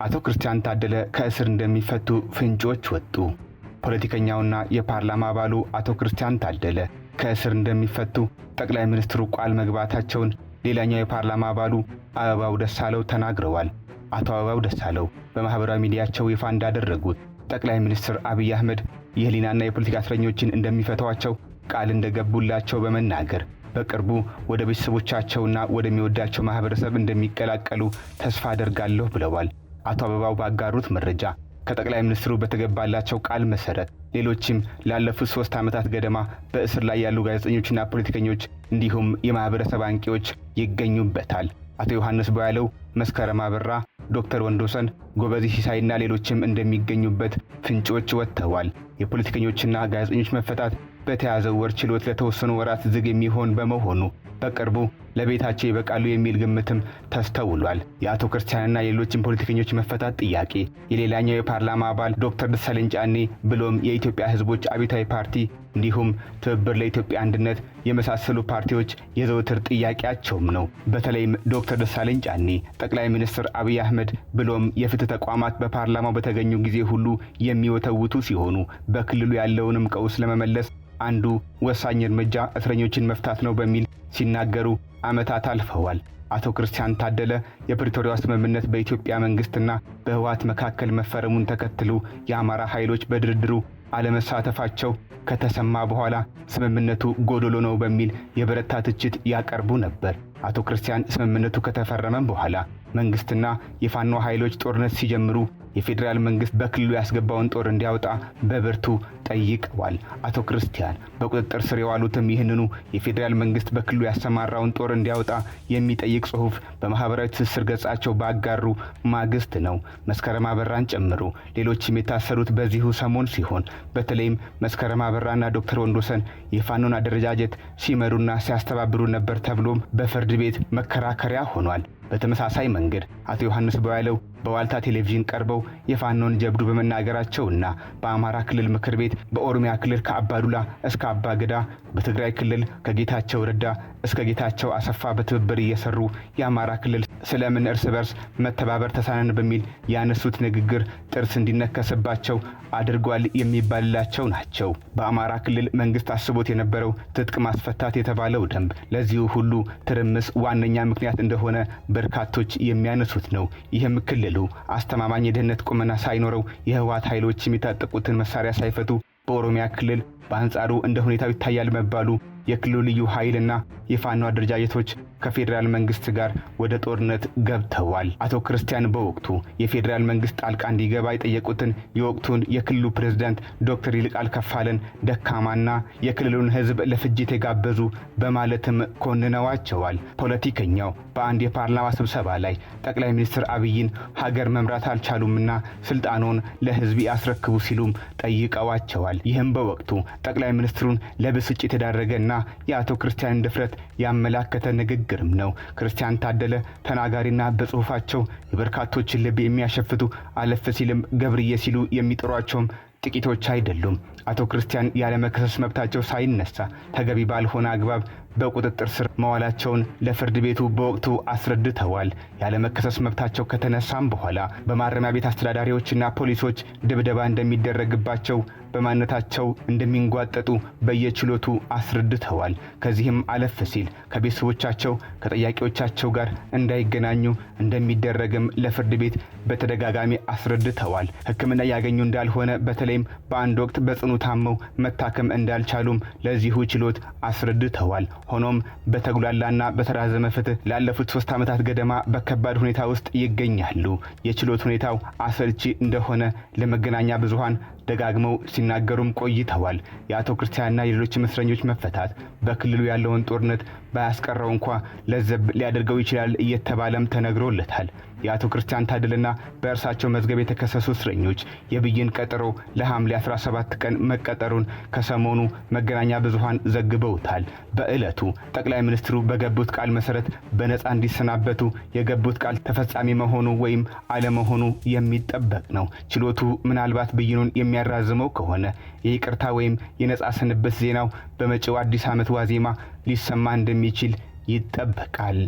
አቶ ክርስቲያን ታደለ ከእስር እንደሚፈቱ ፍንጮች ወጡ። ፖለቲከኛውና የፓርላማ አባሉ አቶ ክርስቲያን ታደለ ከእስር እንደሚፈቱ ጠቅላይ ሚኒስትሩ ቃል መግባታቸውን ሌላኛው የፓርላማ አባሉ አበባው ደሳለው ተናግረዋል። አቶ አበባው ደሳለው በማህበራዊ ሚዲያቸው ይፋ እንዳደረጉት ጠቅላይ ሚኒስትር አብይ አህመድ የህሊናና የፖለቲካ እስረኞችን እንደሚፈቷቸው ቃል እንደገቡላቸው በመናገር በቅርቡ ወደ ቤተሰቦቻቸውና ወደሚወዳቸው ማህበረሰብ እንደሚቀላቀሉ ተስፋ አደርጋለሁ ብለዋል። አቶ አበባው ባጋሩት መረጃ ከጠቅላይ ሚኒስትሩ በተገባላቸው ቃል መሰረት ሌሎችም ላለፉት 3 ዓመታት ገደማ በእስር ላይ ያሉ ጋዜጠኞችና ፖለቲከኞች እንዲሁም የማህበረሰብ አንቂዎች ይገኙበታል። አቶ ዮሐንስ ቦያለው፣ መስከረም አበራ፣ ዶክተር ወንዶሰን፣ ጎበዜ ሲሳይና ሌሎችም እንደሚገኙበት ፍንጮች ወጥተዋል። የፖለቲከኞችና ጋዜጠኞች መፈታት በተያዘው ወር ችሎት ለተወሰኑ ወራት ዝግ የሚሆን በመሆኑ በቅርቡ ለቤታቸው ይበቃሉ የሚል ግምትም ተስተውሏል። የአቶ ክርስቲያንና የሌሎችም ፖለቲከኞች መፈታት ጥያቄ የሌላኛው የፓርላማ አባል ዶክተር ደሳለኝ ጫኔ ብሎም የኢትዮጵያ ሕዝቦች አብዮታዊ ፓርቲ እንዲሁም ትብብር ለኢትዮጵያ አንድነት የመሳሰሉ ፓርቲዎች የዘወትር ጥያቄያቸውም ነው። በተለይም ዶክተር ደሳለኝ ጫኔ ጠቅላይ ሚኒስትር አብይ አህመድ ብሎም የፍትህ ተቋማት በፓርላማው በተገኙ ጊዜ ሁሉ የሚወተውቱ ሲሆኑ በክልሉ ያለውንም ቀውስ ለመመለስ አንዱ ወሳኝ እርምጃ እስረኞችን መፍታት ነው በሚል ሲናገሩ ዓመታት አልፈዋል። አቶ ክርስቲያን ታደለ የፕሪቶሪያው ስምምነት በኢትዮጵያ መንግስትና በህወሓት መካከል መፈረሙን ተከትሎ የአማራ ኃይሎች በድርድሩ አለመሳተፋቸው ከተሰማ በኋላ ስምምነቱ ጎዶሎ ነው በሚል የበረታ ትችት ያቀርቡ ነበር። አቶ ክርስቲያን ስምምነቱ ከተፈረመም በኋላ መንግስትና የፋኖ ኃይሎች ጦርነት ሲጀምሩ የፌዴራል መንግስት በክልሉ ያስገባውን ጦር እንዲያወጣ በብርቱ ጠይቀዋል። አቶ ክርስቲያን በቁጥጥር ስር የዋሉትም ይህንኑ የፌዴራል መንግስት በክልሉ ያሰማራውን ጦር እንዲያወጣ የሚጠይቅ ጽሑፍ በማህበራዊ ትስስር ገጻቸው ባጋሩ ማግስት ነው። መስከረም አበራን ጨምሮ ሌሎችም የታሰሩት በዚሁ ሰሞን ሲሆን በተለይም መስከረም አበራና ዶክተር ወንዶሰን የፋኖን አደረጃጀት ሲመሩና ሲያስተባብሩ ነበር ተብሎም በፍርድ ቤት መከራከሪያ ሆኗል። በተመሳሳይ መንገድ አቶ ዮሐንስ ቦያለው በዋልታ ቴሌቪዥን ቀርበው የፋኖን ጀብዱ በመናገራቸውና በአማራ ክልል ምክር ቤት በኦሮሚያ ክልል ከአባዱላ እስከ አባገዳ በትግራይ ክልል ከጌታቸው ረዳ እስከ ጌታቸው አሰፋ በትብብር እየሰሩ የአማራ ክልል ስለምን እርስ በርስ መተባበር ተሳነን በሚል ያነሱት ንግግር ጥርስ እንዲነከስባቸው አድርጓል የሚባልላቸው ናቸው። በአማራ ክልል መንግስት አስቦት የነበረው ትጥቅ ማስፈታት የተባለው ደንብ ለዚሁ ሁሉ ትርምስ ዋነኛ ምክንያት እንደሆነ በርካቶች የሚያነሱት ነው። ይህም ክልሉ አስተማማኝ የደህንነት ቁመና ሳይኖረው የህወሓት ኃይሎች የሚታጠቁትን መሳሪያ ሳይፈቱ በኦሮሚያ ክልል በአንጻሩ እንደ ሁኔታው ይታያል መባሉ የክልሉ ልዩ ኃይልና የፋኖ አደረጃጀቶች ከፌዴራል መንግስት ጋር ወደ ጦርነት ገብተዋል። አቶ ክርስቲያን በወቅቱ የፌዴራል መንግስት ጣልቃ እንዲገባ የጠየቁትን የወቅቱን የክልሉ ፕሬዝዳንት ዶክተር ይልቃል ከፋለን ደካማና የክልሉን ህዝብ ለፍጅት የጋበዙ በማለትም ኮንነዋቸዋል። ፖለቲከኛው በአንድ የፓርላማ ስብሰባ ላይ ጠቅላይ ሚኒስትር አብይን ሀገር መምራት አልቻሉምና ስልጣኑን ለህዝብ ያስረክቡ ሲሉም ጠይቀዋቸዋል። ይህም በወቅቱ ጠቅላይ ሚኒስትሩን ለብስጭት የዳረገና የአቶ ክርስቲያን ድፍረት ያመላከተ ንግግርም ነው። ክርስቲያን ታደለ ተናጋሪና በጽሁፋቸው የበርካቶችን ልብ የሚያሸፍቱ አለፍ ሲልም ገብርዬ ሲሉ የሚጠሯቸውም ጥቂቶች አይደሉም። አቶ ክርስቲያን ያለመከሰስ መብታቸው ሳይነሳ ተገቢ ባልሆነ አግባብ በቁጥጥር ስር መዋላቸውን ለፍርድ ቤቱ በወቅቱ አስረድተዋል። ያለመከሰስ መብታቸው ከተነሳም በኋላ በማረሚያ ቤት አስተዳዳሪዎችና ፖሊሶች ድብደባ እንደሚደረግባቸው በማንነታቸው እንደሚንጓጠጡ በየችሎቱ አስረድተዋል። ከዚህም አለፍ ሲል ከቤተሰቦቻቸው ከጠያቂዎቻቸው ጋር እንዳይገናኙ እንደሚደረግም ለፍርድ ቤት በተደጋጋሚ አስረድተዋል። ሕክምና ያገኙ እንዳልሆነ በተለይም በአንድ ወቅት በጽኑ ታመው መታከም እንዳልቻሉም ለዚሁ ችሎት አስረድተዋል። ሆኖም በተጉላላና በተራዘመ ፍትህ ላለፉት 3 ዓመታት ገደማ በከባድ ሁኔታ ውስጥ ይገኛሉ። የችሎት ሁኔታው አሰልቺ እንደሆነ ለመገናኛ ብዙሃን ደጋግመው ሲናገሩም ቆይተዋል። የአቶ ክርስቲያንና የሌሎች እስረኞች መፈታት በክልሉ ያለውን ጦርነት ባያስቀረው እንኳ ለዘብ ሊያደርገው ይችላል እየተባለም ተነግሮለታል። የአቶ ክርስቲያን ታደለና በእርሳቸው መዝገብ የተከሰሱ እስረኞች የብይን ቀጠሮ ለሐምሌ 17 ቀን መቀጠሩን ከሰሞኑ መገናኛ ብዙሃን ዘግበውታል። በዕለቱ ጠቅላይ ሚኒስትሩ በገቡት ቃል መሰረት በነፃ እንዲሰናበቱ የገቡት ቃል ተፈጻሚ መሆኑ ወይም አለመሆኑ የሚጠበቅ ነው። ችሎቱ ምናልባት ብይኑን የሚያራዝመው ከሆነ የይቅርታ ወይም የነፃ ስንብት ዜናው በመጪው አዲስ ዓመት ዋዜማ ሊሰማ እንደሚችል ይጠበቃል።